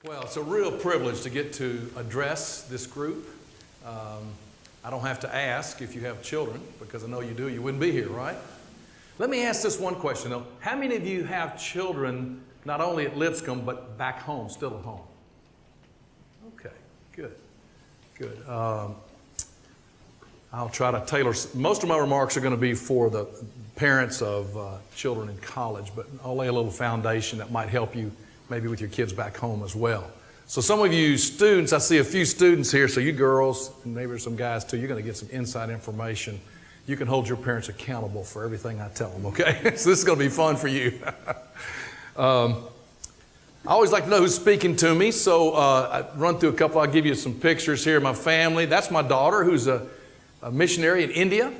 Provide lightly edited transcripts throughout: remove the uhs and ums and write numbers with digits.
Well, it's a real privilege to get to address this group. I don't have to ask if you have children, because I know you do. You wouldn't be here, right? Let me ask this one question, though. How many of you have children not only at Lipscomb, but back home, still at home? Okay, good, good. I'll try to tailor. Most of my remarks are going to be for the parents of children in college, but I'll lay a little foundation that might help you maybe with your kids back home as well. So some of you students, I see a few students here, so you girls, and maybe some guys too, you're going to get some inside information. You can hold your parents accountable for everything I tell them, okay? So this is going to be fun for you. I always like to know who's speaking to me, so I run through a couple. I'll give you some pictures here of my family. That's my daughter, who's a missionary in India,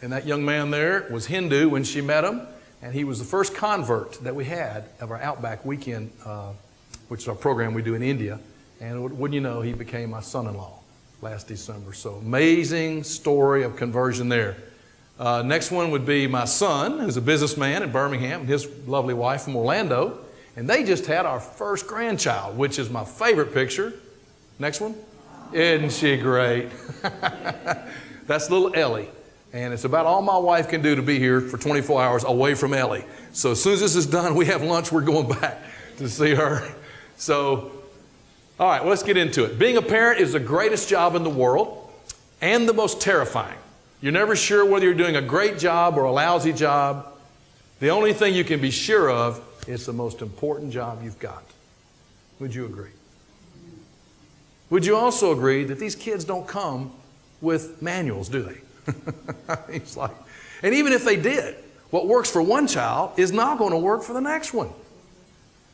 and that young man there was Hindu when she met him, and he was the first convert that we had of our Outback Weekend, which is our program we do in India, and wouldn't you know, he became my son-in-law last December. So amazing story of conversion there. Next one would be my son, who's a businessman in Birmingham, and his lovely wife from Orlando, and they just had our first grandchild, which is my favorite picture. Next one. Isn't she great? That's little Ellie. And it's about all my wife can do to be here for 24 hours away from Ellie. So as soon as this is done, we have lunch, we're going back to see her. So, all right, well, let's get into it. Being a parent is the greatest job in the world and the most terrifying. You're never sure whether you're doing a great job or a lousy job. The only thing you can be sure of is the most important job you've got. Would you agree? Would you also agree that these kids don't come with manuals, do they? It's like, and even if they did, what works for one child is not going to work for the next one.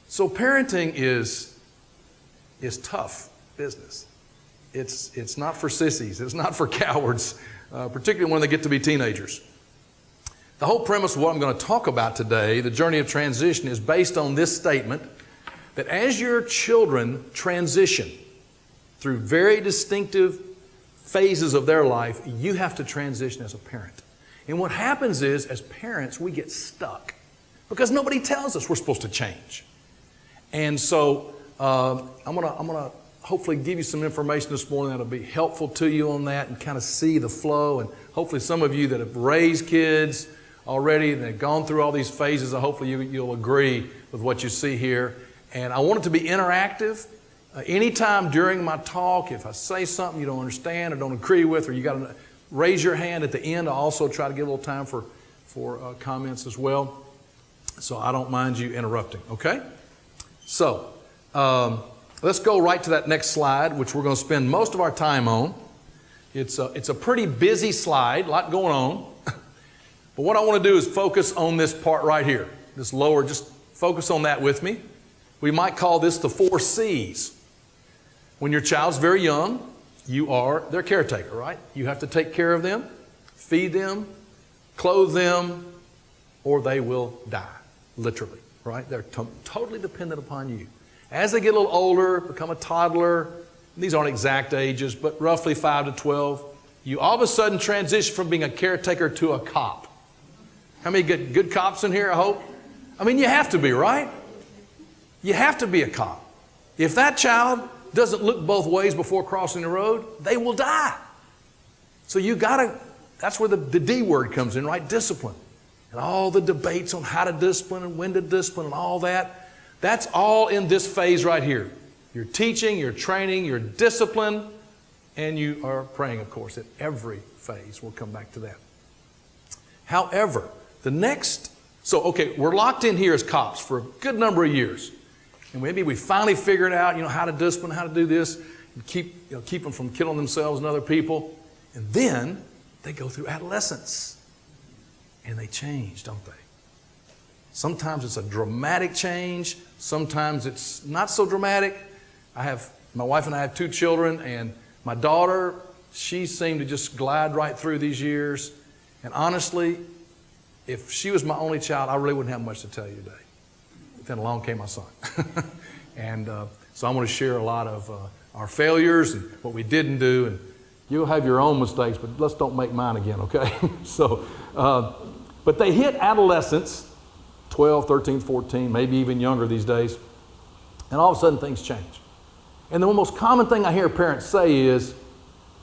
So parenting is tough business. It's not for sissies. It's not for cowards, particularly when they get to be teenagers. The whole premise of what I'm going to talk about today, the journey of transition, is based on this statement that as your children transition through very distinctive phases of their life, you have to transition as a parent. And what happens is, as parents, we get stuck because nobody tells us we're supposed to change. And so I'm gonna hopefully give you some information this morning that'll be helpful to you on that and kind of see the flow. And hopefully some of you that have raised kids already and have gone through all these phases, hopefully you'll agree with what you see here. And I want it to be interactive. Anytime during my talk, if I say something you don't understand or don't agree with, or you got to raise your hand at the end, I'll also try to give a little time for comments as well. So I don't mind you interrupting, okay? So let's go right to that next slide, which we're going to spend most of our time on. It's a pretty busy slide, a lot going on. But what I want to do is focus on this part right here, this lower, just focus on that with me. We might call this the 4 C's. When your child's very young, you are their caretaker, right? You have to take care of them, feed them, clothe them, or they will die, literally, right? They're totally dependent upon you. As they get a little older, become a toddler, these aren't exact ages, but roughly 5 to 12, you all of a sudden transition from being a caretaker to a cop. How many good cops in here, I hope? I mean, you have to be, right? You have to be a cop. If that child doesn't look both ways before crossing the road, they will die. So you gotta, that's where the D word comes in, right? Discipline. And all the debates on how to discipline and when to discipline and all that, that's all in this phase right here. You're teaching, you're training, you're disciplined, and you are praying, of course, at every phase. We'll come back to that. However, okay, we're locked in here as cops for a good number of years. And maybe we finally figured out, how to discipline, how to do this, and keep them from killing themselves and other people. And then they go through adolescence. And they change, don't they? Sometimes it's a dramatic change. Sometimes it's not so dramatic. My wife and I have 2 children, and my daughter, she seemed to just glide right through these years. And honestly, if she was my only child, I really wouldn't have much to tell you today. Then along came my son. And so I'm going to share a lot of our failures and what we didn't do. And you'll have your own mistakes, but let's don't make mine again, okay? So, but they hit adolescence, 12, 13, 14, maybe even younger these days. And all of a sudden things change. And the most common thing I hear parents say is,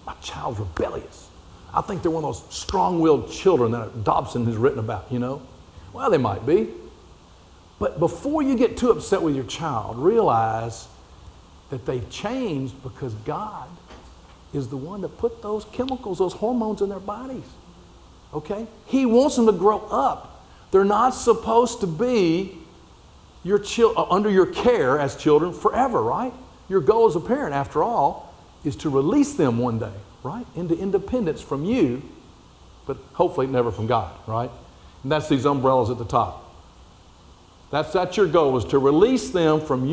my child's rebellious. I think they're one of those strong-willed children that Dobson has written about, you know. Well, they might be. But before you get too upset with your child, realize that they've changed because God is the one that put those chemicals, those hormones in their bodies. Okay? He wants them to grow up. They're not supposed to be under your care as children forever, right? Your goal as a parent, after all, is to release them one day, right? Into independence from you, but hopefully never from God, right? And that's these umbrellas at the top. That's your goal, is to release them from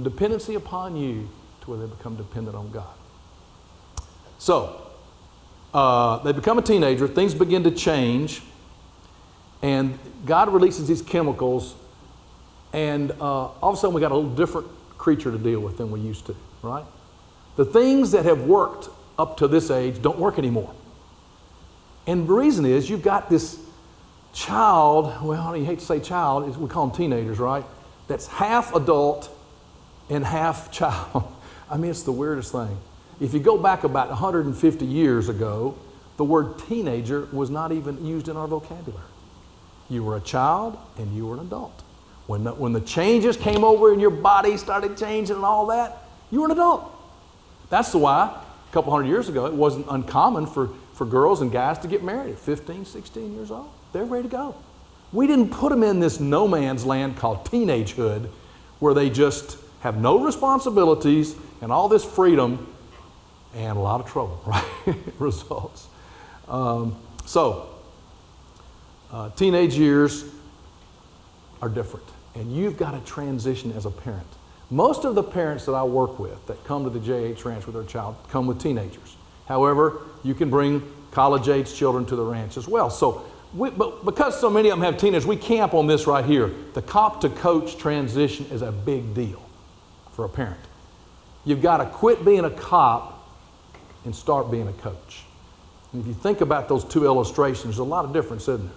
dependency upon you to where they become dependent on God. So, they become a teenager, things begin to change, and God releases these chemicals, and all of a sudden we got a little different creature to deal with than we used to, right? The things that have worked up to this age don't work anymore. And the reason is you've got this child, well, you hate to say child, we call them teenagers, right? That's half adult and half child. I mean, it's the weirdest thing. If you go back about 150 years ago, the word teenager was not even used in our vocabulary. You were a child and you were an adult. When the changes came over and your body started changing and all that, you were an adult. That's why a couple hundred years ago it wasn't uncommon for girls and guys to get married at 15, 16 years old. They're ready to go. We didn't put them in this no man's land called teenagehood where they just have no responsibilities and all this freedom and a lot of trouble, right? Results. Teenage years are different, and you've got to transition as a parent. Most of the parents that I work with that come to the JH Ranch with their child come with teenagers. However, you can bring college-age children to the ranch as well. But because so many of them have teenagers, we camp on this right here. The cop to coach transition is a big deal for a parent. You've got to quit being a cop and start being a coach. And if you think about those two illustrations, there's a lot of difference, isn't there?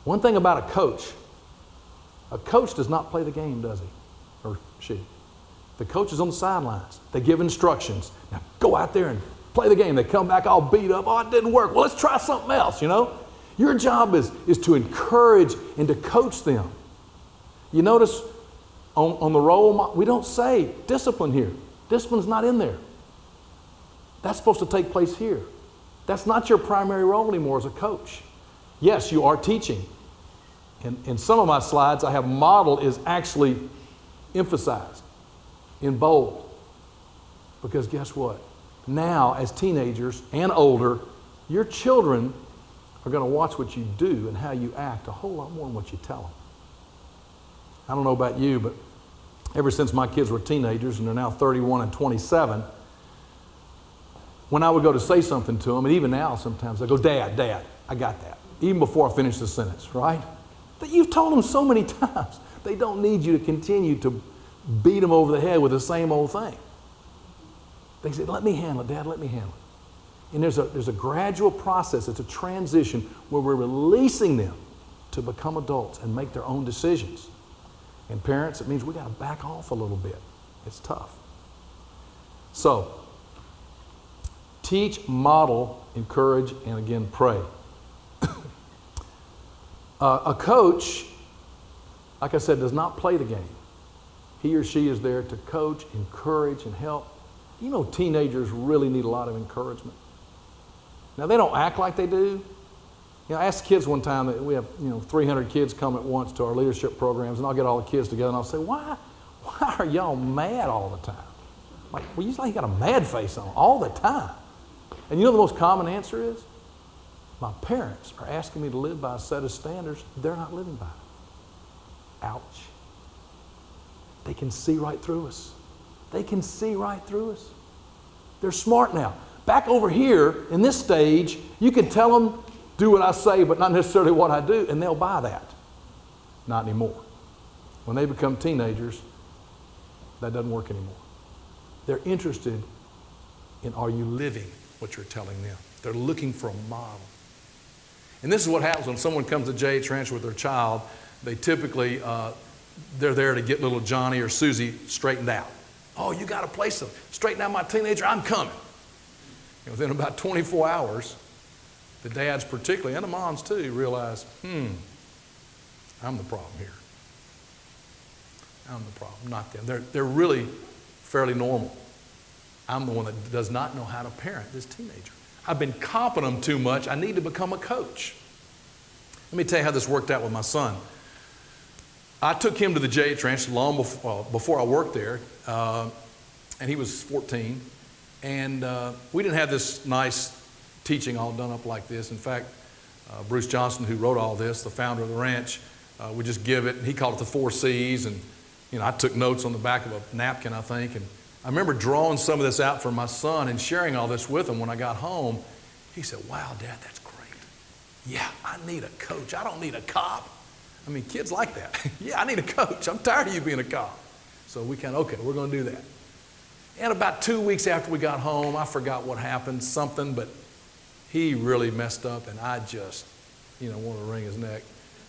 One thing about a coach does not play the game, does he? Or she. The coach is on the sidelines. They give instructions. Now go out there and play the game. They come back all beat up. Oh, it didn't work. Well, let's try something else, you know? Your job is to encourage and to coach them. You notice on the roll, we don't say discipline here. Discipline's not in there. That's supposed to take place here. That's not your primary role anymore as a coach. Yes, you are teaching. And in some of my slides, I have model is actually emphasized in bold. Because guess what? Now, as teenagers and older, your children are going to watch what you do and how you act a whole lot more than what you tell them. I don't know about you, but ever since my kids were teenagers, and they're now 31 and 27, when I would go to say something to them, and even now sometimes, I go, Dad, I got that. Even before I finish the sentence, right? That you've told them so many times. They don't need you to continue to beat them over the head with the same old thing. They say, let me handle it, Dad, let me handle it. And there's a gradual process. It's a transition where we're releasing them to become adults and make their own decisions. And parents, it means we got to back off a little bit. It's tough. So, teach, model, encourage, and again, pray. A coach, like I said, does not play the game. He or she is there to coach, encourage, and help. You know, teenagers really need a lot of encouragement. Now, they don't act like they do. You know, I asked kids one time that we have, 300 kids come at once to our leadership programs, and I'll get all the kids together and I'll say, why are y'all mad all the time? Like, well, you got a mad face on all the time. And you know the most common answer is? My parents are asking me to live by a set of standards they're not living by. Ouch. They can see right through us. They can see right through us. They're smart now. Back over here, in this stage, you can tell them, do what I say, but not necessarily what I do, and they'll buy that. Not anymore. When they become teenagers, that doesn't work anymore. They're interested in, are you living what you're telling them? They're looking for a model. And this is what happens when someone comes to JH Ranch with their child. They typically, they're there to get little Johnny or Susie straightened out. Oh, you got a place to straighten out my teenager? I'm coming. And within about 24 hours, the dads particularly, and the moms too, realized, I'm the problem here. I'm the problem, not them. They're really fairly normal. I'm the one that does not know how to parent this teenager. I've been comping them too much. I need to become a coach. Let me tell you how this worked out with my son. I took him to the J.H. Ranch long before I worked there, and he was 14. And we didn't have this nice teaching all done up like this. In fact, Bruce Johnson, who wrote all this, the founder of the ranch, would just give it, and he called it the 4 C's. And I took notes on the back of a napkin, I think. And I remember drawing some of this out for my son and sharing all this with him when I got home. He said, "Wow, Dad, that's great. Yeah, I need a coach. I don't need a cop." I mean, kids like that. Yeah, I need a coach. I'm tired of you being a cop. So we okay, we're going to do that. And about 2 weeks after we got home, I forgot what happened, something, but he really messed up, and I just, wanted to wring his neck.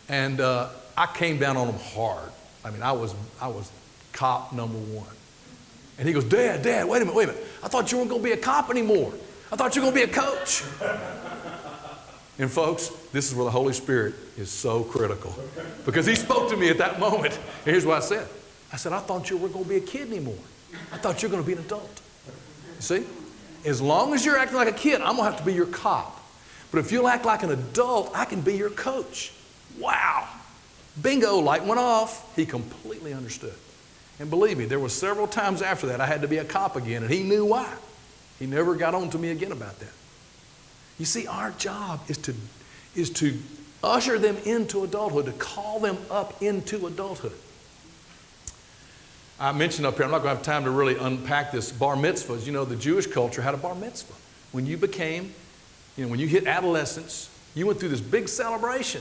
And I came down on him hard. I mean, I was cop number one. And he goes, Dad, wait a minute. I thought you weren't going to be a cop anymore. I thought you were going to be a coach. And folks, this is where the Holy Spirit is so critical. Because he spoke to me at that moment. And here's what I said. I said, I thought you weren't going to be a kid anymore. I thought you were going to be an adult. You see? As long as you're acting like a kid, I'm going to have to be your cop. But if you'll act like an adult, I can be your coach. Wow. Bingo, light went off. He completely understood. And believe me, there were several times after that I had to be a cop again, and he knew why. He never got on to me again about that. You see, our job is to usher them into adulthood, to call them up into adulthood. I mentioned up here, I'm not going to have time to really unpack this, bar mitzvahs. The Jewish culture had a bar mitzvah. When you became, when you hit adolescence, you went through this big celebration,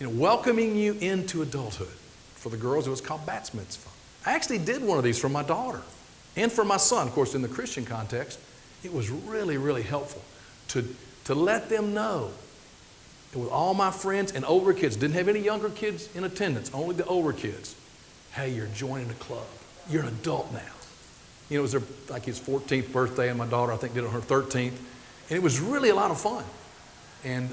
welcoming you into adulthood. For the girls, it was called bat mitzvah. I actually did one of these for my daughter and for my son. Of course, in the Christian context, it was really, really helpful to let them know. And with all my friends and older kids, didn't have any younger kids in attendance, only the older kids. Hey, you're joining a club. You're an adult now. It was his 14th birthday, and my daughter, I think, did it on her 13th. And it was really a lot of fun. And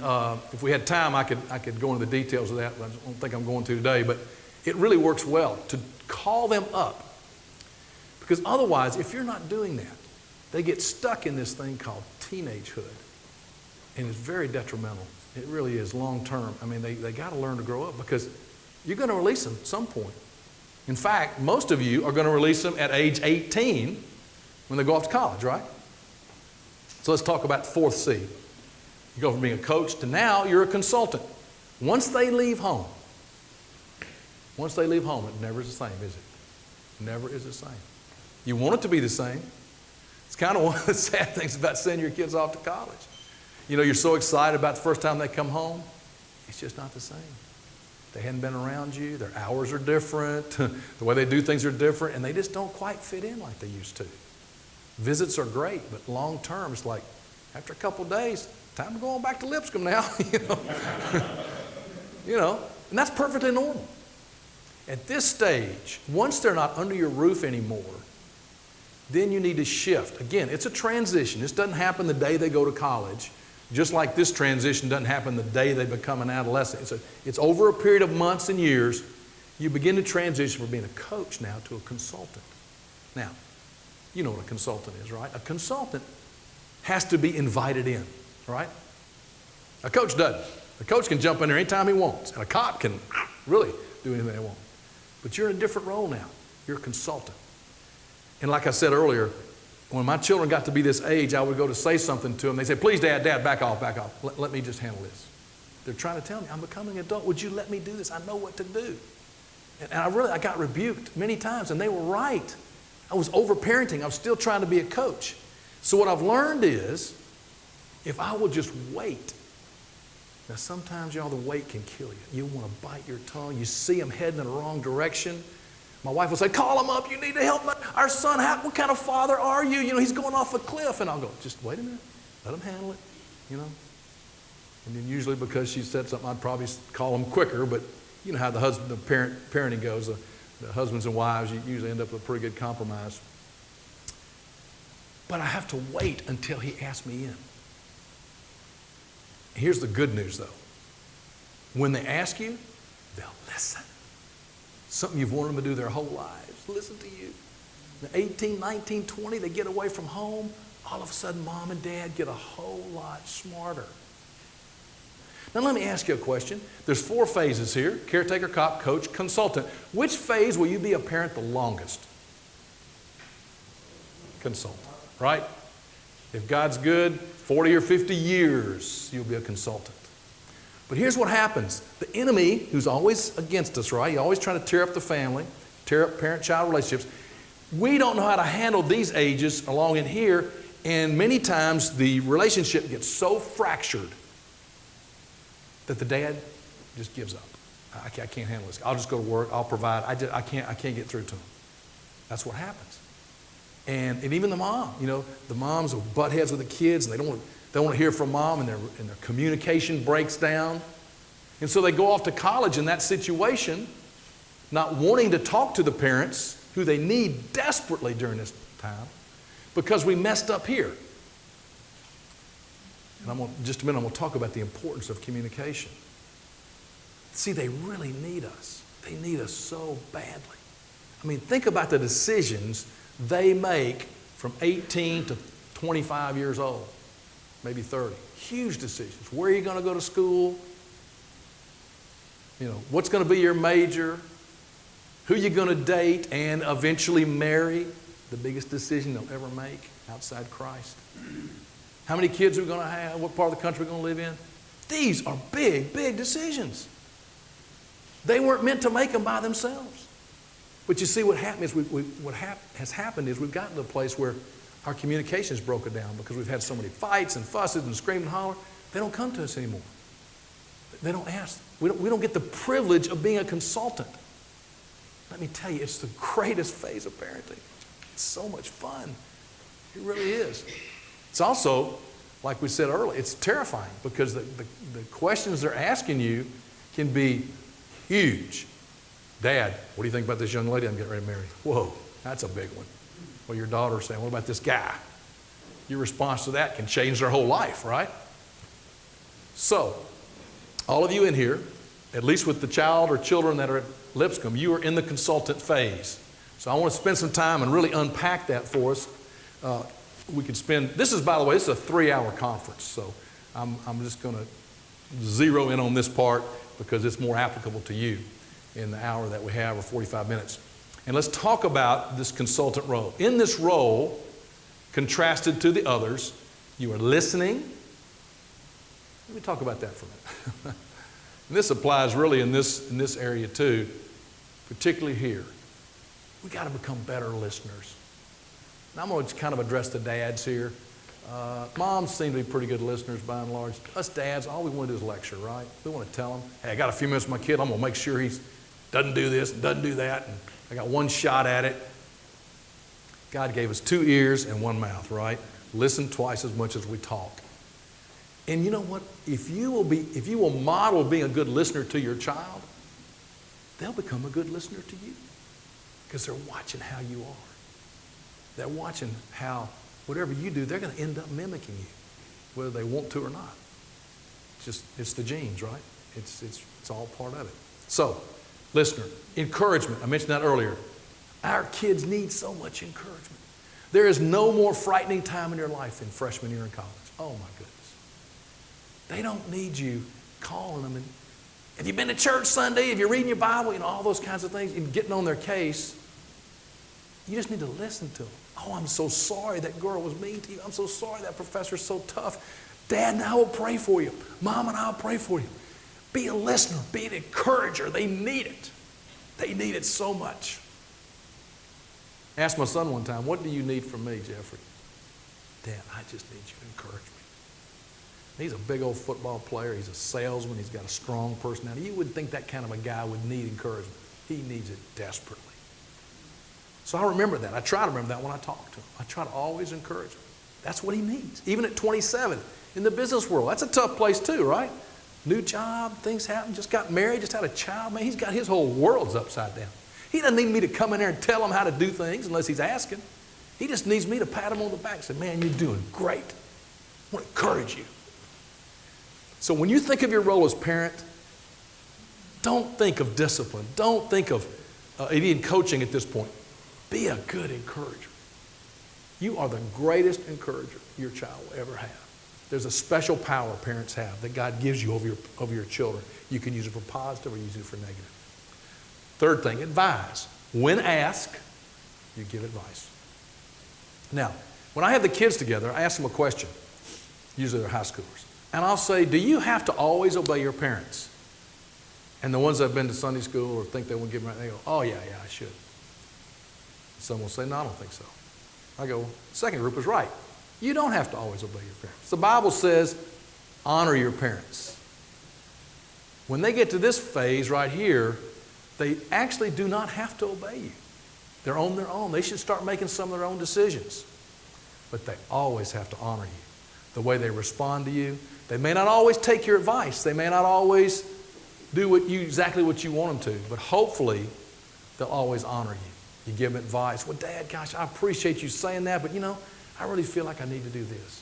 if we had time, I could go into the details of that, but I don't think I'm going to today. But it really works well to call them up. Because otherwise, if you're not doing that, they get stuck in this thing called teenagehood. And it's very detrimental. It really is long term. I mean, they got to learn to grow up because you're going to release them at some point. In fact, most of you are going to release them at age 18 when they go off to college, right? So let's talk about 4th C. You go from being a coach to now you're a consultant. Once they leave home, it never is the same, is it? Never is the same. You want it to be the same. It's kind of one of the sad things about sending your kids off to college. You're so excited about the first time they come home. It's just not the same. They hadn't been around you. Their hours are different. The way they do things are different. And they just don't quite fit in like they used to. Visits are great, but long term, it's like after a couple of days, time to go on back to Lipscomb now. And that's perfectly normal. At this stage, once they're not under your roof anymore, then you need to shift. Again, it's a transition. This doesn't happen the day they go to college, just like this transition doesn't happen the day they become an adolescent. It's over a period of months and years. You begin to transition from being a coach now to a consultant. Now, you know what a consultant is, right? A consultant has to be invited in, right? A coach doesn't. A coach can jump in there anytime he wants, and a cop can really do anything they want. But you're in a different role now. You're a consultant. And like I said earlier, when my children got to be this age, I would go to say something to them. They say, please, Dad, back off. Let me just handle this. They're trying to tell me, I'm becoming an adult. Would you let me do this? I know what to do. And I got rebuked many times, and they were right. I was over-parenting. I was still trying to be a coach. So what I've learned is, if I will just wait. Now, sometimes, the wait can kill you. You want to bite your tongue. You see them heading in the wrong direction. My wife will say, call him up. You need to help our son. What kind of father are you? He's going off a cliff. And I'll go, just wait a minute. Let him handle it, And then usually because she said something, I'd probably call him quicker. But you know how the parenting goes. The husbands and wives, you usually end up with a pretty good compromise. But I have to wait until he asks me in. Here's the good news, though. When they ask you, they'll listen. Something you've wanted them to do their whole lives. Listen to you. The 18, 19, 20, they get away from home. All of a sudden, mom and dad get a whole lot smarter. Now, let me ask you a question. There's 4 phases here: caretaker, cop, coach, consultant. Which phase will you be a parent the longest? Consultant, right? If God's good, 40 or 50 years, you'll be a consultant. But here's what happens. The enemy, who's always against us, right? He's always trying to tear up the family, tear up parent-child relationships. We don't know how to handle these ages along in here, and many times the relationship gets so fractured that the dad just gives up. I can't handle this. I'll just go to work. I'll provide. I can't get through to him. That's what happens. And even the mom, the moms will butt heads with the kids, and they don't want to hear from mom, and their communication breaks down. And so they go off to college in that situation, not wanting to talk to the parents who they need desperately during this time, because we messed up here. And in just a minute, I'm going to talk about the importance of communication. See, they really need us. They need us so badly. I mean, think about the decisions they make from 18 to 25 years old, maybe 30. Huge decisions. Where are you going to go to school? What's going to be your major? Who you're going to date and eventually marry? The biggest decision they'll ever make outside Christ. How many kids are we going to have? What part of the country we're going to live in? These are big, big decisions. They weren't meant to make them by themselves. But you see, what happened is what has happened is we've gotten to a place where our communication is broken down because we've had so many fights and fusses and screaming and holler. They don't come to us anymore. They don't ask. We don't get the privilege of being a consultant. Let me tell you, it's the greatest phase of parenting. It's so much fun. It really is. It's also, like we said earlier, it's terrifying because the questions they're asking you can be huge. Dad, what do you think about this young lady I'm getting ready to marry? Whoa, that's a big one. Well, your daughter saying, what about this guy? Your response to that can change their whole life, right? So, all of you in here, at least with the child or children that are at Lipscomb, you are in the consultant phase. So I want to spend some time and really unpack that for us. We could spend, this is, by the way, this is a 3-hour conference. So I'm just going to zero in on this part because it's more applicable to you in the hour that we have, or 45 minutes. And let's talk about this consultant role. In this role, contrasted to the others, you are listening. Let me talk about that for a minute. And this applies really in this area too, particularly here. We got to become better listeners. Now I'm going to kind of address the dads here. Moms seem to be pretty good listeners by and large. Us dads, all we want to do is lecture, right? We want to tell them, hey, I got a few minutes with my kid. I'm going to make sure he doesn't do this and doesn't do that. And I got one shot at it. God gave us 2 ears and 1 mouth, right? Listen twice as much as we talk. And you know what? If you will model being a good listener to your child, they'll become a good listener to you because they're watching how you are. They're watching how whatever you do, they're going to end up mimicking you, whether they want to or not. It's the genes, right? It's all part of it. So, listener, encouragement. I mentioned that earlier. Our kids need so much encouragement. There is no more frightening time in your life than freshman year in college. Oh my goodness. They don't need you calling them and, have you been to church Sunday? Have you reading your Bible? All those kinds of things, and getting on their case. You just need to listen to them. Oh, I'm so sorry that girl was mean to you. I'm so sorry that professor's so tough. Dad and I will pray for you. Mom and I will pray for you. Be a listener. Be an encourager. They need it. They need it so much. I asked my son one time, what do you need from me, Jeffrey? Dad, I just need you to encourage me. He's a big old football player. He's a salesman. He's got a strong personality. You wouldn't think that kind of a guy would need encouragement. He needs it desperately. So I remember that. I try to remember that when I talk to him. I try to always encourage him. That's what he needs. Even at 27, in the business world, that's a tough place too, right? New job, things happen, just got married, just had a child. Man, he's got his whole world's upside down. He doesn't need me to come in there and tell him how to do things unless he's asking. He just needs me to pat him on the back and say, man, you're doing great. I want to encourage you. So when you think of your role as parent, don't think of discipline. Don't think of even coaching at this point. Be a good encourager. You are the greatest encourager your child will ever have. There's a special power parents have that God gives you over your children. You can use it for positive or use it for negative. Third thing, advise. When asked, you give advice. Now, when I have the kids together, I ask them a question. Usually they're high schoolers. And I'll say, do you have to always obey your parents? And the ones that have been to Sunday school or think they won't give them right, they go, oh, yeah, I should. Some will say, no, I don't think so. I go, second group is right. You don't have to always obey your parents. The Bible says, honor your parents. When they get to this phase right here, they actually do not have to obey you. They're on their own. They should start making some of their own decisions. But they always have to honor you. The way they respond to you. They may not always take your advice. They may not always do exactly what you want them to. But hopefully, they'll always honor you. You give them advice. Well, Dad, gosh, I appreciate you saying that, but I really feel like I need to do this.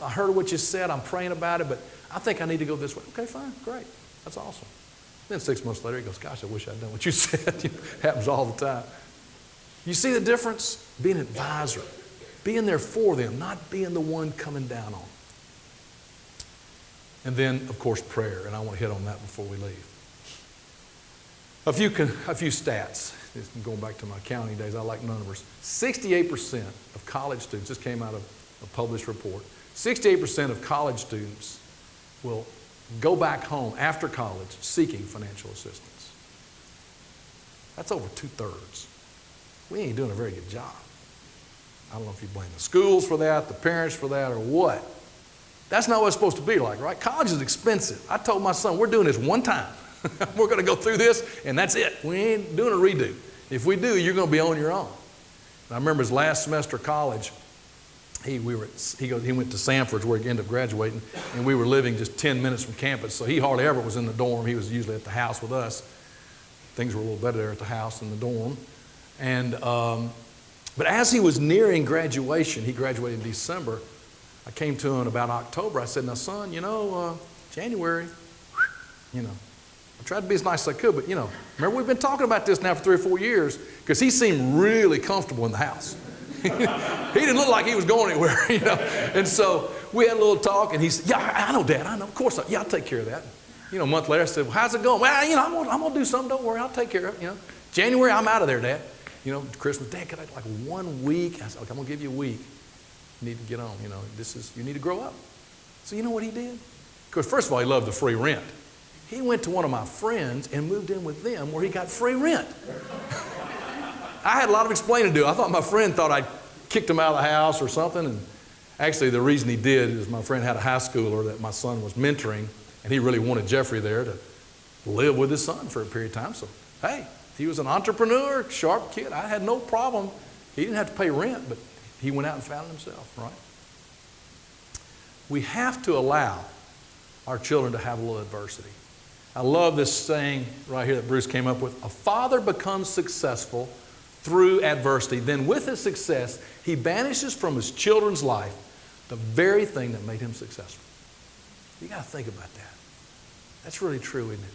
I heard what you said. I'm praying about it, but I think I need to go this way. Okay, fine, great. That's awesome. Then 6 months later, he goes, gosh, I wish I'd done what you said. It happens all the time. You see the difference? Being an advisor. Being there for them, not being the one coming down on them. And then, of course, prayer. And I want to hit on that before we leave. A few stats. Going back to my accounting days, I like numbers. 68% of college students, this came out of a published report, 68% of college students will go back home after college seeking financial assistance. That's over 2/3. We ain't doing a very good job. I don't know if you blame the schools for that, the parents for that, or what. That's not what it's supposed to be like, right? College is expensive. I told my son, we're doing this one time. We're going to go through this, and that's it. We ain't doing a redo. If we do, you're going to be on your own. And I remember his last semester of college, he went to Sanford's where he ended up graduating, and we were living just 10 minutes from campus, so he hardly ever was in the dorm. He was usually at the house with us. Things were a little better there at the house than the dorm. And but as he was nearing graduation, he graduated in December, I came to him in about October. I said, now, son, January, I tried to be as nice as I could, but, remember we've been talking about this now for 3 or 4 years, because he seemed really comfortable in the house. He didn't look like he was going anywhere, And so we had a little talk, and he said, yeah, I know, Dad, I know. Of course, I'll take care of that. A month later, I said, well, how's it going? Well, I'm going to do something. Don't worry, I'll take care of it. January, I'm out of there, Dad. Christmas, Dad, could I like 1 week? I said, okay, I'm going to give you a week. You need to get on, you need to grow up. So you know what he did? Because first of all, he loved the free rent. He went to one of my friends and moved in with them where he got free rent. I had a lot of explaining to do. I thought my friend thought I'd kicked him out of the house or something. And actually, the reason he did is my friend had a high schooler that my son was mentoring, and he really wanted Jeffrey there to live with his son for a period of time. So, hey, he was an entrepreneur, sharp kid. I had no problem. He didn't have to pay rent, but he went out and found it himself, right? We have to allow our children to have a little adversity. I love this saying right here that Bruce came up with. A father becomes successful through adversity. Then with his success, he banishes from his children's life the very thing that made him successful. You got to think about that. That's really true, isn't it?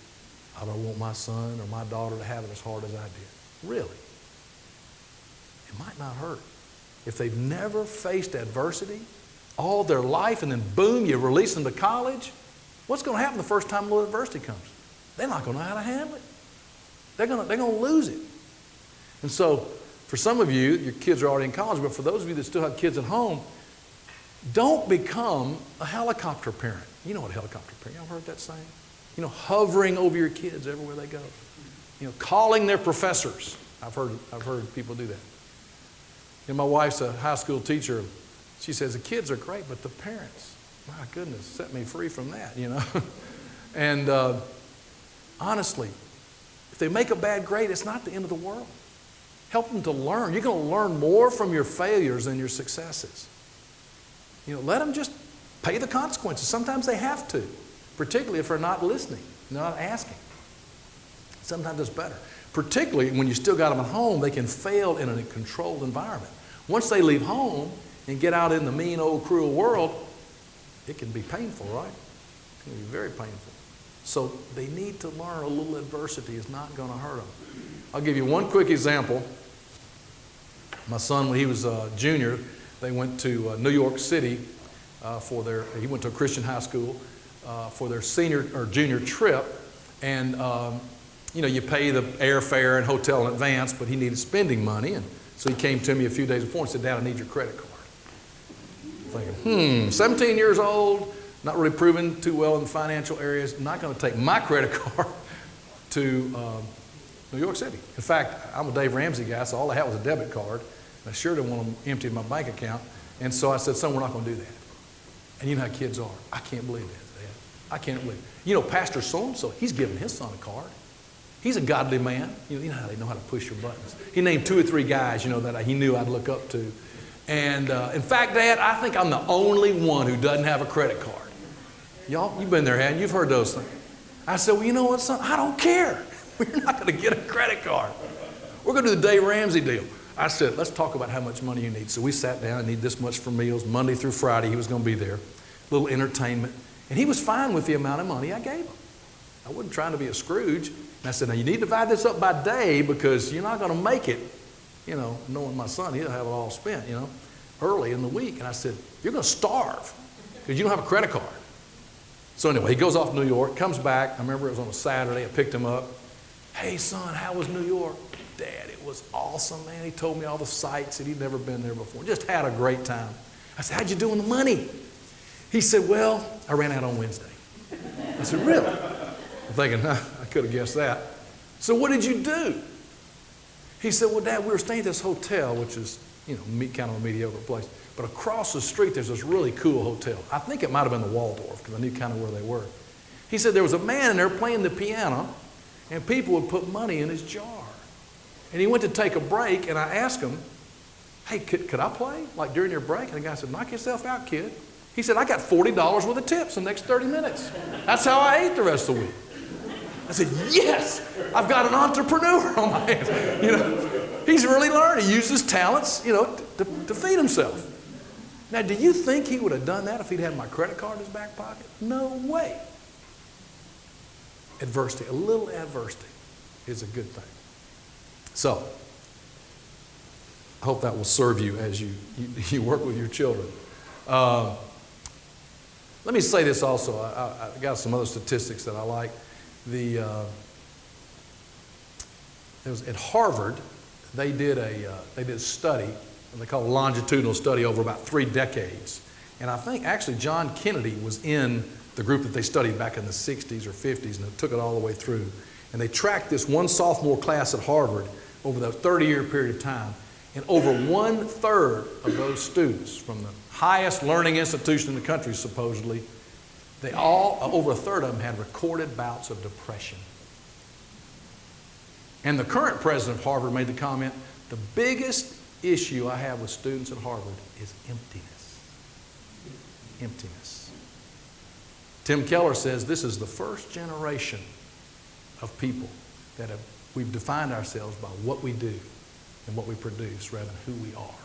I don't want my son or my daughter to have it as hard as I did. Really. It might not hurt. If they've never faced adversity all their life and then boom, you release them to college, what's going to happen the first time a little adversity comes? They're not going to know how to handle it. They're going to lose it. And so for some of you, your kids are already in college, but for those of you that still have kids at home, don't become a helicopter parent. You know what a helicopter parent, y'all heard that saying? Hovering over your kids everywhere they go. Calling their professors. I've heard people do that. My wife's a high school teacher. She says, the kids are great, but the parents, my goodness, set me free from that, And honestly, if they make a bad grade, it's not the end of the world. Help them to learn. You're going to learn more from your failures than your successes. Let them just pay the consequences. Sometimes they have to, particularly if they're not listening, not asking. Sometimes it's better. particularly when you still got them at home, they can fail in a controlled environment. Once they leave home and get out in the mean, old, cruel world, it can be painful, right? It can be very painful. So they need to learn a little adversity is not going to hurt them. I'll give you one quick example. My son, when he was a junior, they went to New York City he went to a Christian high school for their senior or junior trip. And, you pay the airfare and hotel in advance, but he needed spending money. And so he came to me a few days before and said, Dad, I need your credit card. I'm thinking, 17 years old, not really proven too well in the financial areas, not going to take my credit card to New York City. In fact, I'm a Dave Ramsey guy, so all I had was a debit card. And I sure didn't want to empty my bank account. And so I said, son, we're not going to do that. And you know how kids are. I can't believe that, Dad. I can't believe it. You know, Pastor so-and-so, he's giving his son a card. He's a godly man. You know how they know how to push your buttons. He named 2 or 3 guys, that he knew I'd look up to. And in fact, Dad, I think I'm the only one who doesn't have a credit card. Y'all, you've been there, haven't you? You've heard those things. I said, well, you know what, son? I don't care. We're not going to get a credit card. We're going to do the Dave Ramsey deal. I said, let's talk about how much money you need. So we sat down and need this much for meals. Monday through Friday, he was going to be there. A little entertainment. And he was fine with the amount of money I gave him. I wasn't trying to be a Scrooge. And I said, now you need to divide this up by day because you're not going to make it, knowing my son, he'll have it all spent, early in the week. And I said, you're going to starve because you don't have a credit card. So anyway, he goes off to New York, comes back. I remember it was on a Saturday. I picked him up. Hey, son, how was New York? Dad, it was awesome, man. He told me all the sights and he'd never been there before. Just had a great time. I said, how'd you do on the money? He said, well, I ran out on Wednesday. I said, really? I'm thinking, I could have guessed that. So what did you do? He said, well, Dad, we were staying at this hotel, which is, kind of a mediocre place. But across the street, there's this really cool hotel. I think it might have been the Waldorf because I knew kind of where they were. He said there was a man in there playing the piano and people would put money in his jar. And he went to take a break and I asked him, hey, could I play like during your break? And the guy said, knock yourself out, kid. He said, I got $40 worth of tips in the next 30 minutes. That's how I ate the rest of the week. I said, yes, I've got an entrepreneur on my hands. He's really learned. He used his talents, to feed himself. Now, do you think he would have done that if he'd had my credit card in his back pocket? No way. Adversity, a little adversity is a good thing. So, I hope that will serve you as you work with your children. Let me say this also. I got some other statistics that I like. It was at Harvard. They did a study, and they call it a longitudinal study over about 3 decades. And I think actually John Kennedy was in the group that they studied back in the 60s or 50s, and it took it all the way through. And they tracked this one sophomore class at Harvard over the 30-year period of time. And over 1/3 of those students from the highest learning institution in the country, supposedly, over 1/3 of them had recorded bouts of depression. And the current president of Harvard made the comment, the biggest issue I have with students at Harvard is emptiness. Emptiness. Tim Keller says this is the first generation of people that we've defined ourselves by what we do and what we produce rather than who we are.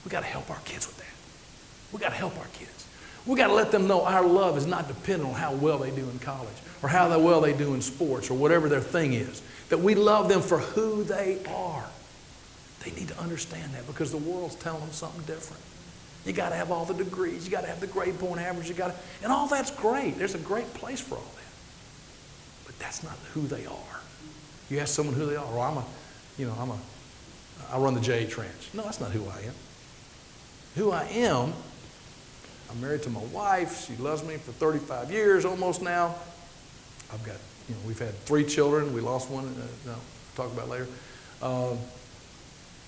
We've got to help our kids with that. We've got to help our kids. We've got to let them know our love is not dependent on how well they do in college or how well they do in sports or whatever their thing is. That we love them for who they are. They need to understand that because the world's telling them something different. You got to have all the degrees. You got to have the grade point average. And all that's great. There's a great place for all that. But that's not who they are. You ask someone who they are. Well, I run the JH Ranch. No, that's not who I am. Who I am, I'm married to my wife. She loves me for 35 years almost now. I've got, we've had 3 children. We lost one. I'll talk about later. I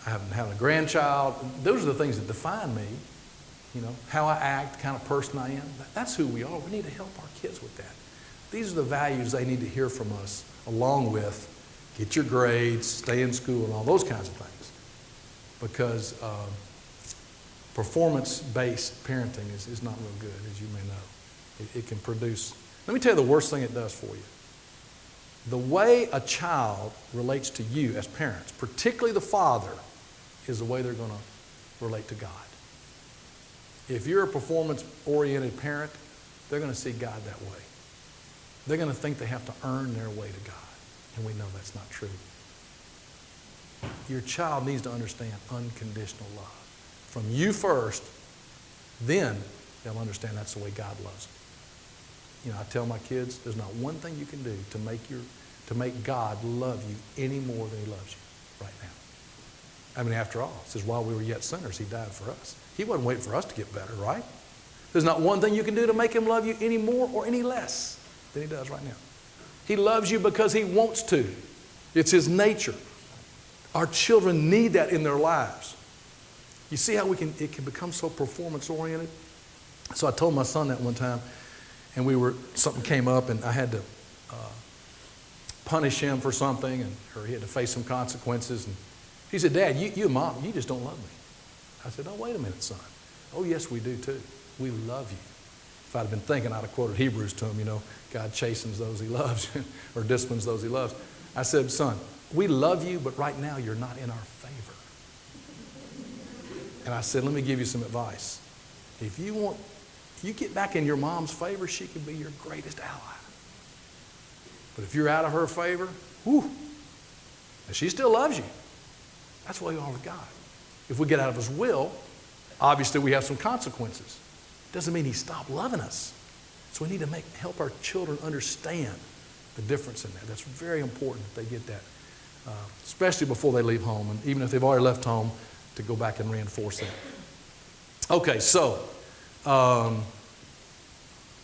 haven't had a grandchild. Those are the things that define me. How I act, the kind of person I am. That's who we are. We need to help our kids with that. These are the values they need to hear from us, along with get your grades, stay in school, and all those kinds of things. Because performance-based parenting is not real good, as you may know. It can produce. Let me tell you the worst thing it does for you. The way a child relates to you as parents, particularly the father, is the way they're going to relate to God. If you're a performance-oriented parent, they're going to see God that way. They're going to think they have to earn their way to God. And we know that's not true. Your child needs to understand unconditional love. From you first, then they'll understand that's the way God loves them. You know, I tell my kids, there's not one thing you can do to make God love you any more than He loves you right now. I mean, after all, it says while we were yet sinners, He died for us. He wasn't waiting for us to get better, right? There's not one thing you can do to make Him love you any more or any less than He does right now. He loves you because He wants to. It's His nature. Our children need that in their lives. You see how it can become so performance-oriented? So I told my son that one time, and something came up, and I had to punish him for something, or he had to face some consequences. And he said, "Dad, you Mom, you just don't love me." I said, "Oh, wait a minute, son. Oh, yes, we do too. We love you." If I'd have been thinking, I'd have quoted Hebrews to him, you know, God chastens those He loves or disciplines those He loves. I said, "Son, we love you, but right now you're not in our favor." And I said, "Let me give you some advice. If you get back in your mom's favor, she can be your greatest ally. But if you're out of her favor, whew, and she still loves you. That's why we are with God. If we get out of His will, obviously we have some consequences. Doesn't mean He stopped loving us. So we need to help our children understand the difference in that. That's very important that they get that, especially before they leave home, and even if they've already left home, to go back and reinforce that. Okay, so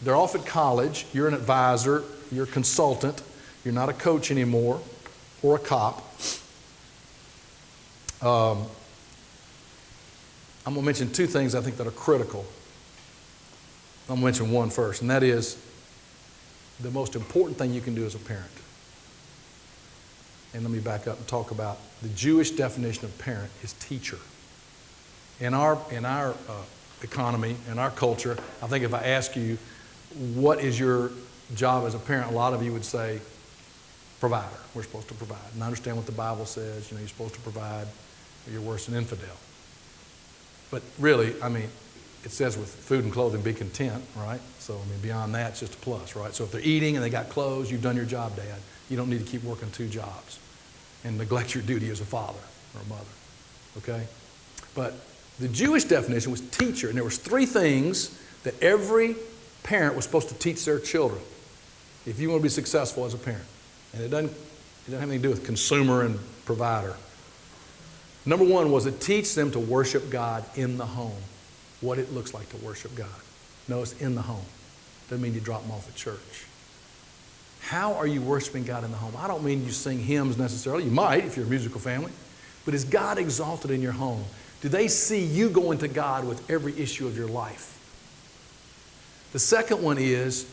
they're off at college. You're an advisor. You're a consultant. You're not a coach anymore or a cop. I'm going to mention two things I think that are critical. I'm going to mention one first, and that is the most important thing you can do as a parent. And let me back up and talk about the Jewish definition of parent is teacher. In our economy, in our culture, I think if I ask you, what is your job as a parent, a lot of you would say, provider. We're supposed to provide. And I understand what the Bible says. You know, you're supposed to provide, or you're worse than infidel. But really, I mean, it says with food and clothing, be content, right? So, I mean, beyond that, it's just a plus, right? So if they're eating and they got clothes, you've done your job, Dad. You don't need to keep working two jobs and neglect your duty as a father or a mother, okay? But the Jewish definition was teacher, and there was three things that every parent was supposed to teach their children if you want to be successful as a parent. And it doesn't have anything to do with consumer and provider. Number one was to teach them to worship God in the home, what it looks like to worship God. Notice, in the home. Doesn't mean you drop them off at church. How are you worshiping God in the home? I don't mean you sing hymns necessarily. You might if you're a musical family. But is God exalted in your home? Do they see you going to God with every issue of your life? The second one is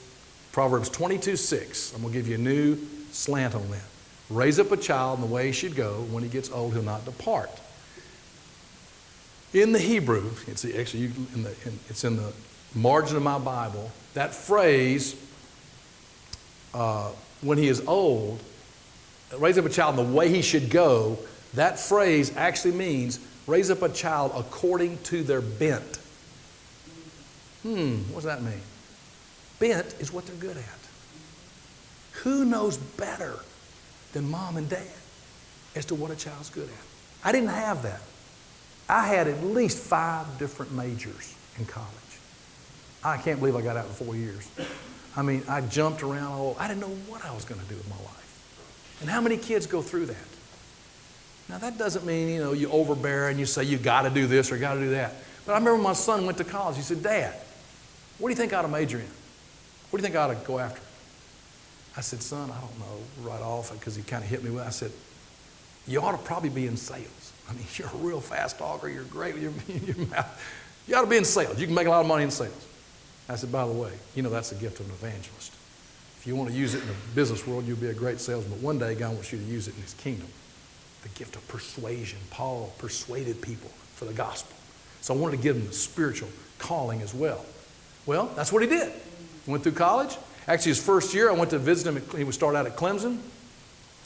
Proverbs 22:6. I'm going to give you a new slant on that. Raise up a child in the way he should go. When he gets old, he'll not depart. In the Hebrew, it's actually it's in the margin of my Bible, that phrase, when he is old, raise up a child in the way he should go, that phrase actually means raise up a child according to their bent. What does that mean? Bent is what they're good at. Who knows better than mom and dad as to what a child's good at? I didn't have that. I had at least 5 different majors in college. I can't believe I got out in 4 years. I mean, I jumped around. I didn't know what I was going to do with my life. And how many kids go through that? Now, that doesn't mean, you overbear and you say you got to do this or got to do that. But I remember my son went to college. He said, "Dad, what do you think I ought to major in? What do you think I ought to go after?" I said, "Son, I don't know," right off, because he kind of hit me with it. I said, "You ought to probably be in sales. I mean, you're a real fast talker. You're great with your mouth. You ought to be in sales. You can make a lot of money in sales." I said, "By the way, that's the gift of an evangelist. If you want to use it in the business world, you'll be a great salesman. But one day, God wants you to use it in His kingdom. The gift of persuasion." Paul persuaded people for the gospel. So I wanted to give him the spiritual calling as well. Well, that's what he did. He went through college. Actually, his first year, I went to visit him. He would start out at Clemson.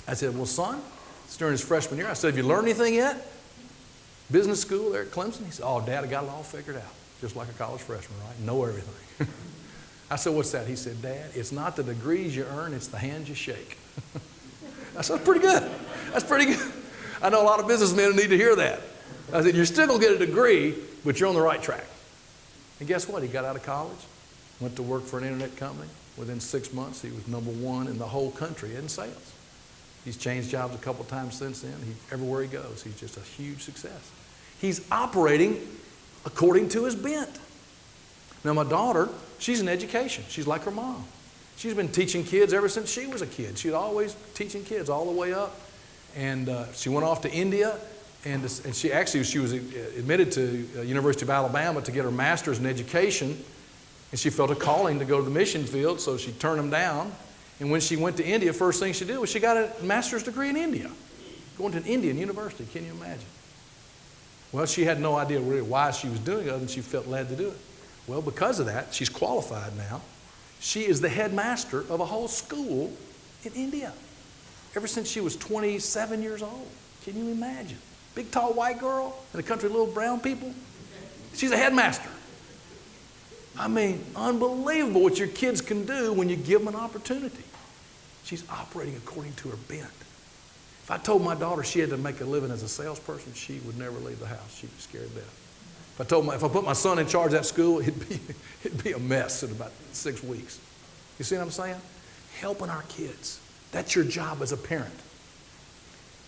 I said, well, son, it's during his freshman year. I said, have you learned anything yet? Business school there at Clemson? He said, oh, Dad, I got it all figured out. Just like a college freshman, right? Know everything. I said, what's that? He said, Dad, it's not the degrees you earn, it's the hands you shake. I said, that's pretty good. That's pretty good. I know a lot of businessmen who need to hear that. I said, you're still going to get a degree, but you're on the right track. And guess what? He got out of college, went to work for an internet company. Within 6 months, he was #1 in the whole country in sales. He's changed jobs a couple times since then. Everywhere he goes, he's just a huge success. He's operating according to his bent. Now, my daughter, she's in education. She's like her mom. She's been teaching kids ever since she was a kid. She's always teaching kids all the way up. And she went off to India, and she was admitted to University of Alabama to get her master's in education. And she felt a calling to go to the mission field, so she turned them down. And when she went to India, first thing she did was she got a master's degree in India, going to an Indian university. Can you imagine? Well, she had no idea really why she was doing it other than she felt led to do it. Well, because of that, she's qualified now. She is the headmaster of a whole school in India ever since she was 27 years old. Can you imagine? Big, tall, white girl in a country of little brown people. She's a headmaster. I mean, unbelievable what your kids can do when you give them an opportunity. She's operating according to her bent. If I told my daughter she had to make a living as a salesperson, she would never leave the house. She'd be scared to death. If I put my son in charge of that school, it'd be a mess in about 6 weeks. You see what I'm saying? Helping our kids. That's your job as a parent.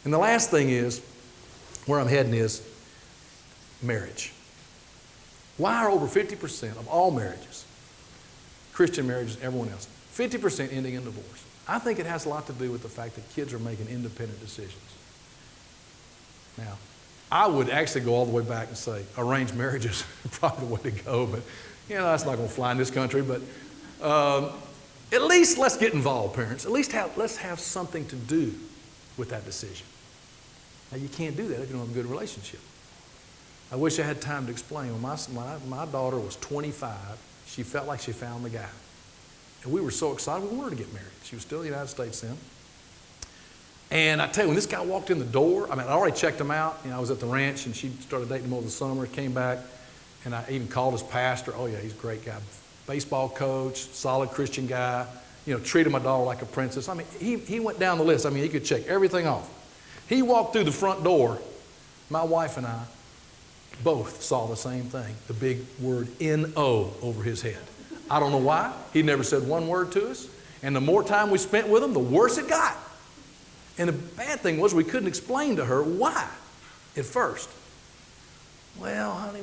And the last thing is, where I'm heading is marriage. Why are over 50% of all marriages, Christian marriages, everyone else, 50% ending in divorce? I think it has a lot to do with the fact that kids are making independent decisions. Now, I would actually go all the way back and say arranged marriages are probably the way to go, but that's not going to fly in this country. But at least let's get involved, parents. At least let's have something to do with that decision. Now, you can't do that if you don't have a good relationship. I wish I had time to explain. When my daughter was 25, she felt like she found the guy. And we were so excited, we wanted to get married. She was still in the United States then. And I tell you, when this guy walked in the door, I already checked him out. I was at the ranch, and she started dating him over the summer, came back, and I even called his pastor. Oh, yeah, he's a great guy. Baseball coach, solid Christian guy, treated my daughter like a princess. He went down the list. He could check everything off. He walked through the front door. My wife and I both saw the same thing, the big word N-O over his head. I don't know why. He never said one word to us. And the more time we spent with him, the worse it got. And the bad thing was we couldn't explain to her why at first. Well, honey,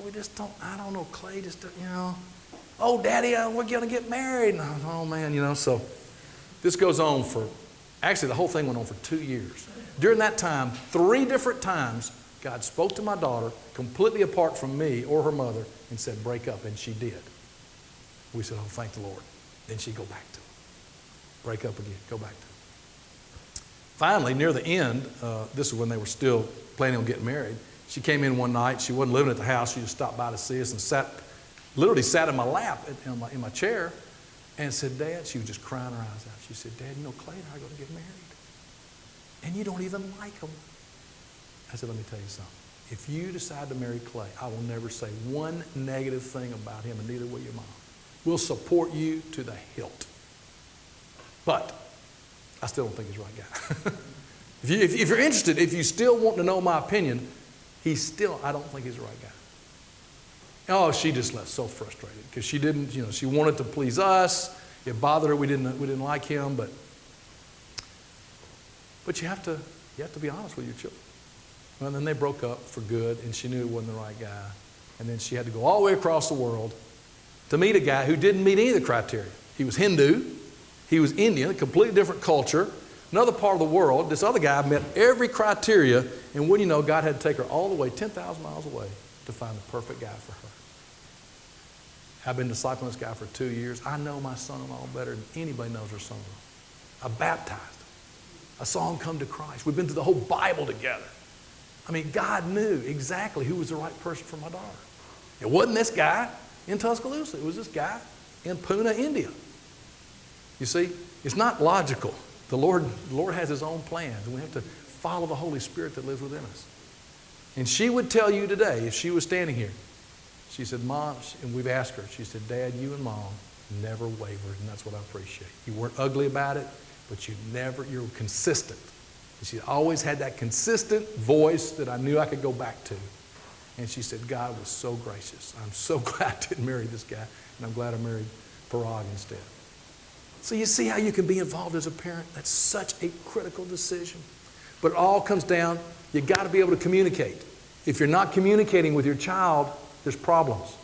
I don't know, Clay just, oh, Daddy, we're going to get married. And oh, man, so this goes on actually the whole thing went on for 2 years. During that time, 3 different times, God spoke to my daughter completely apart from me or her mother and said, break up, and she did. We said, oh, thank the Lord. Then she'd go back to it. Break up again, go back to it. Finally, near the end, this is when they were still planning on getting married, she came in one night. She wasn't living at the house. She just stopped by to see us and literally sat in my lap in my chair and said, Dad, she was just crying her eyes out. She said, Dad, Clay and I are going to get married. And you don't even like him. I said, let me tell you something. If you decide to marry Clay, I will never say one negative thing about him, and neither will your mom. We'll support you to the hilt. But I still don't think he's the right guy. If you're interested, if you still want to know my opinion, I don't think he's the right guy. Oh, she just left so frustrated because she didn't, she wanted to please us. It bothered her. We didn't like him, but you have to be honest with your children. Well, then they broke up for good, and she knew it wasn't the right guy. And then she had to go all the way across the world to meet a guy who didn't meet any of the criteria. He was Hindu. He was Indian, a completely different culture, another part of the world. This other guy met every criteria, and when God had to take her all the way, 10,000 miles away, to find the perfect guy for her. I've been discipling this guy for 2 years. I know my son-in-law better than anybody knows their son-in-law. I baptized him. I saw him come to Christ. We've been through the whole Bible together. God knew exactly who was the right person for my daughter. It wasn't this guy in Tuscaloosa. It was this guy in Pune, India. You see, it's not logical. The Lord has His own plans, and we have to follow the Holy Spirit that lives within us. And she would tell you today, if she was standing here, she said, Mom, and we've asked her, she said, Dad, you and Mom never wavered, and that's what I appreciate. You weren't ugly about it, but you're consistent. And she always had that consistent voice that I knew I could go back to. And she said, God was so gracious. I'm so glad I didn't marry this guy, and I'm glad I married Parag instead. So you see how you can be involved as a parent? That's such a critical decision. But it all comes down, you got to be able to communicate. If you're not communicating with your child, there's problems.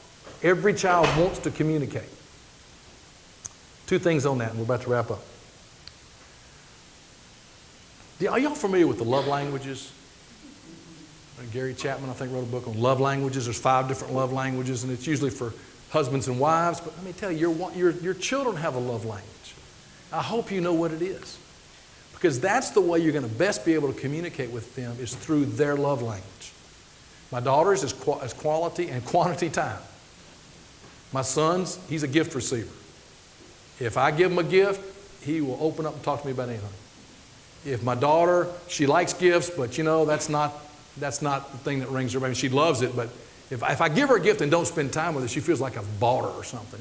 Every child wants to communicate. 2 things on that, and we're about to wrap up. Are y'all familiar with the love languages? Gary Chapman, I think, wrote a book on love languages. There's 5 different love languages, and it's usually for husbands and wives. But let me tell you, your children have a love language. I hope you know what it is. Because that's the way you're going to best be able to communicate with them, is through their love language. My daughter's is quality and quantity time. My son's, he's a gift receiver. If I give him a gift, he will open up and talk to me about anything. If my daughter, she likes gifts, but that's not the thing that rings her. I mean, she loves it, but if I give her a gift and don't spend time with her, she feels like I've bought her or something,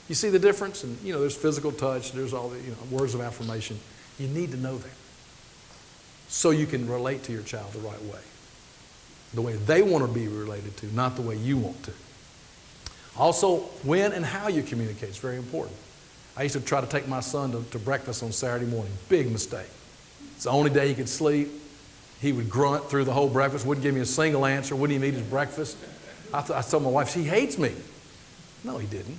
You see the difference? And, there's physical touch, there's all the, words of affirmation. You need to know that so you can relate to your child the right way. The way they want to be related to, not the way you want to. Also, when and how you communicate is very important. I used to try to take my son to breakfast on Saturday morning. Big mistake. It's the only day he could sleep. He would grunt through the whole breakfast, wouldn't give me a single answer, wouldn't even eat his breakfast. I told my wife, he hates me. No, he didn't.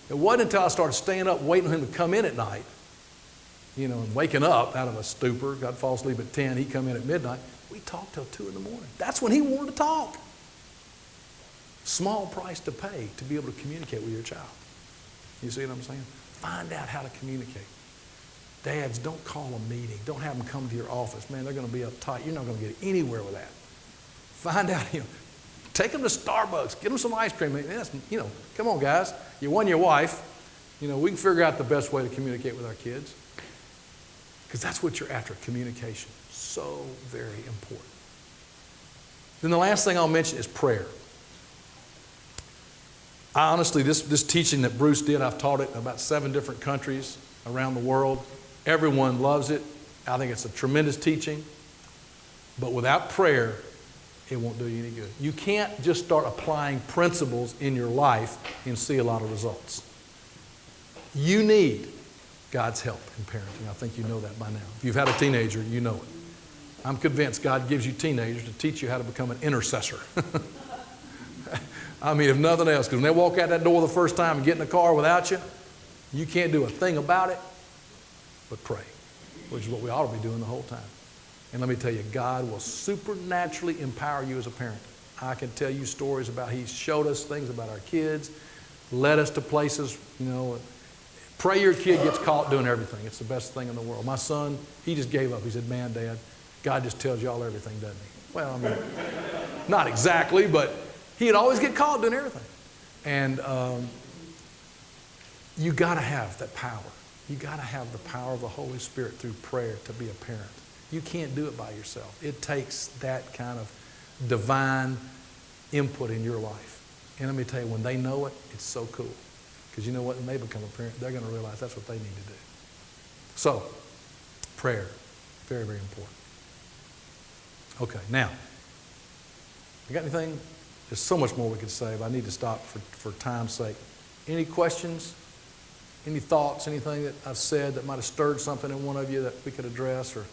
It wasn't until I started staying up waiting for him to come in at night, and waking up out of a stupor. I'd fall asleep at 10, he'd come in at midnight. We talked till 2 in the morning. That's when he wanted to talk. Small price to pay to be able to communicate with your child. You see what I'm saying? Find out how to communicate. Dads, don't call a meeting. Don't have them come to your office. Man, they're going to be uptight. You're not going to get anywhere with that. Find out, take them to Starbucks. Get them some ice cream. Come on, guys. You won your wife. We can figure out the best way to communicate with our kids. Because that's what you're after, communication. So very important. Then the last thing I'll mention is prayer. Honestly, this teaching that Bruce did, I've taught it in about 7 different countries around the world. Everyone loves it. I think it's a tremendous teaching. But without prayer, it won't do you any good. You can't just start applying principles in your life and see a lot of results. You need God's help in parenting. I think you know that by now. If you've had a teenager, you know it. I'm convinced God gives you teenagers to teach you how to become an intercessor. I mean, if nothing else, because when they walk out that door the first time and get in the car without you, you can't do a thing about it but pray, which is what we ought to be doing the whole time. And let me tell you, God will supernaturally empower you as a parent. I can tell you stories about He showed us things about our kids, led us to places, Pray your kid gets caught doing everything. It's the best thing in the world. My son, he just gave up. He said, man, Dad, God just tells y'all everything, doesn't He? Well, I mean, not exactly, but he'd always get caught doing everything. And you got to have that power. You got to have the power of the Holy Spirit through prayer to be a parent. You can't do it by yourself. It takes that kind of divine input in your life. And let me tell you, when they know it, it's so cool. Because you know what? When they become a parent, they're going to realize that's what they need to do. So, prayer, very, very important. Okay, now, you got anything? There's so much more we could say, but I need to stop for time's sake. Any questions? Any thoughts? Anything that I've said that might have stirred something in one of you that we could address or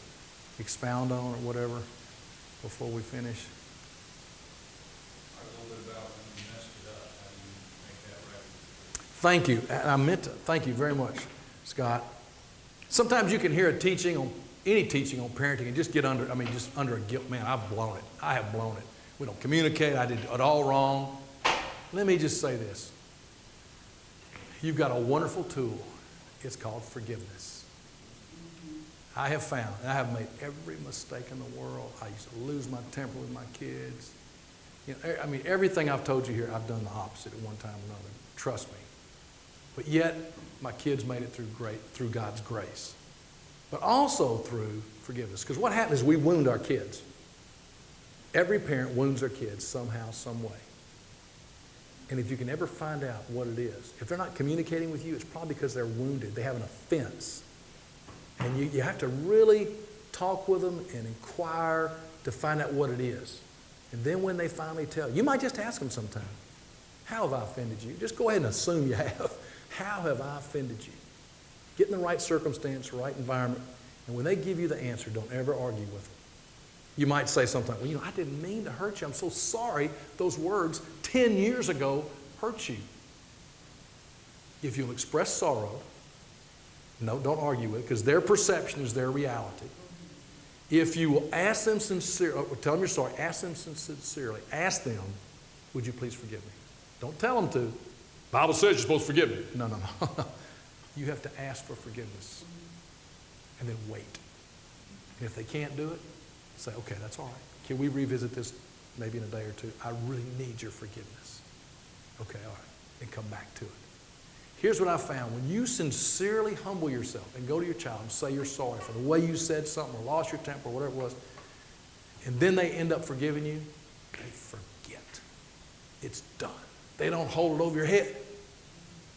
expound on or whatever before we finish? Thank you. And I meant to. Thank you very much, Scott. Sometimes you can hear a teaching on any teaching on parenting and just get under a guilt. Man, I've blown it. I have blown it. We don't communicate. I did it all wrong. Let me just say this. You've got a wonderful tool. It's called forgiveness. I have found, and I have made every mistake in the world. I used to lose my temper with my kids. Everything I've told you here, I've done the opposite at one time or another. Trust me. But yet, my kids made it through God's grace. but also through forgiveness. Because what happens is we wound our kids. Every parent wounds their kids somehow, some way. And if you can ever find out what it is, if they're not communicating with you, it's probably because they're wounded. They have an offense. And you have to really talk with them and inquire to find out what it is. And then when they finally tell you, might just ask them sometime, how have I offended you? Just go ahead and assume you have. How have I offended you? Get in the right circumstance, right environment. And when they give you the answer, don't ever argue with them. You might say something like, well, I didn't mean to hurt you. I'm so sorry those words 10 years ago hurt you. If you'll express sorrow, no, don't argue with it, because their perception is their reality. If you will ask them sincerely, tell them you're sorry, ask them sincerely, ask them, would you please forgive me? Don't tell them to. The Bible says you're supposed to forgive me. No. You have to ask for forgiveness and then wait. And if they can't do it, say, okay, that's all right. Can we revisit this maybe in a day or two? I really need your forgiveness. Okay, all right. And come back to it. Here's what I found. When you sincerely humble yourself and go to your child and say you're sorry for the way you said something or lost your temper or whatever it was, and then they end up forgiving you, they forget. It's done. They don't hold it over your head.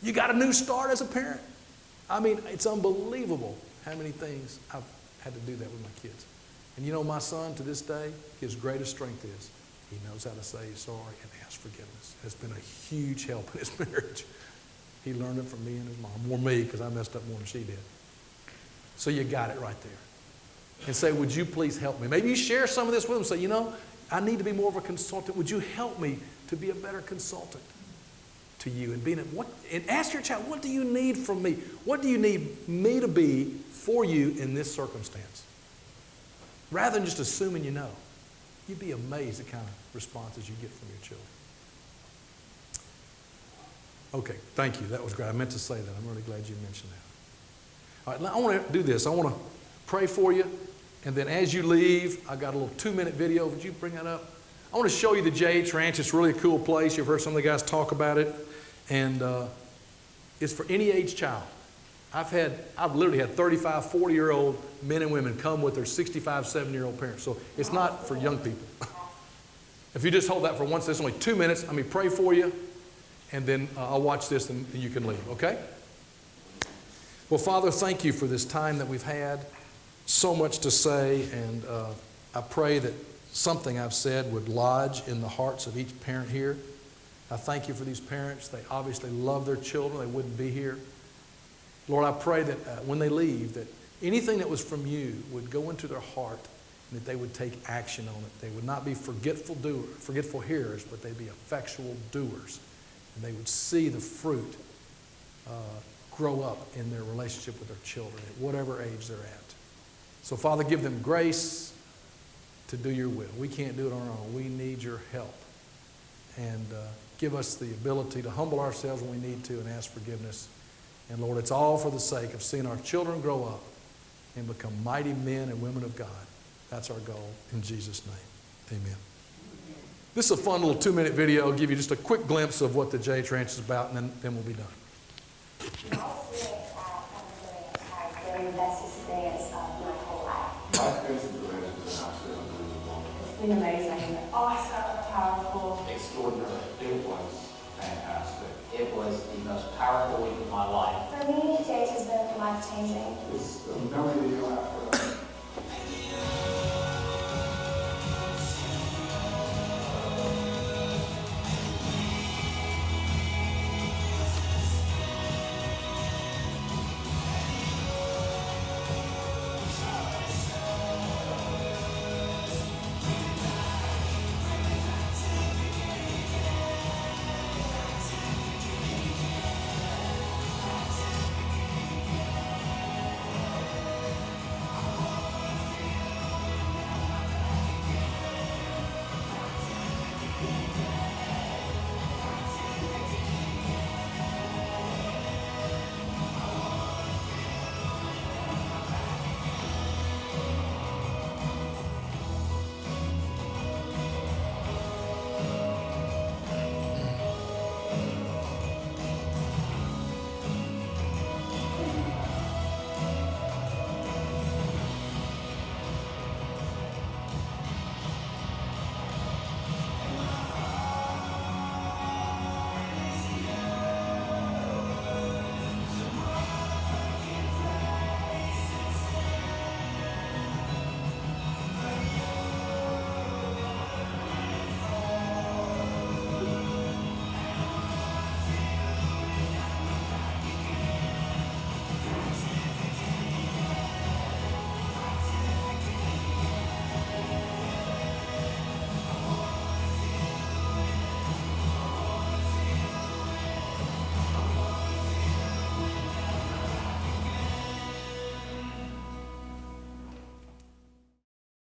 You got a new start as a parent. I mean, it's unbelievable how many things I've had to do that with my kids. And you know, my son, to this day, his greatest strength is he knows how to say he's sorry and ask forgiveness. It's been a huge help in his marriage. He learned it from me and his mom. More me, because I messed up more than she did. So you got it right there. And say, would you please help me? Maybe you share some of this with them. Say, I need to be more of a consultant. Would you help me to be a better consultant to you? And ask your child, what do you need from me? What do you need me to be for you in this circumstance? Rather than just assuming you know. You'd be amazed at the kind of responses you get from your children. Okay, thank you. That was great. I meant to say that. I'm really glad you mentioned that. All right, I want to do this. I want to pray for you. And then as you leave, I got a little 2-minute video. Would you bring that up? I want to show you the JH Ranch. It's really a cool place. You've heard some of the guys talk about it. And it's for any age child. I've literally had 35, 40-year-old men and women come with their 65, 70-year-old parents. So it's not for young people. If you just hold that for one second, it's only 2 minutes. Let me pray for you. And then I'll watch this and you can leave, okay? Well, Father, thank you for this time that we've had. So much to say, and I pray that something I've said would lodge in the hearts of each parent here. I thank you for these parents. They obviously love their children. They wouldn't be here. Lord, I pray that when they leave, that anything that was from you would go into their heart and that they would take action on it. They would not be forgetful hearers, but they'd be effectual doers. And they would see the fruit grow up in their relationship with their children at whatever age they're at. So, Father, give them grace to do your will. We can't do it on our own. We need your help. And give us the ability to humble ourselves when we need to and ask forgiveness. And, Lord, it's all for the sake of seeing our children grow up and become mighty men and women of God. That's our goal. In Jesus' name, amen. This is a fun little 2-minute video. I'll give you just a quick glimpse of what the JH Ranch is about, and then we'll be done. It's been amazing. Awesome, powerful. Extraordinary. It was fantastic. It was the most powerful week of my life. For me, JH has been life-changing. It was a memory video after that.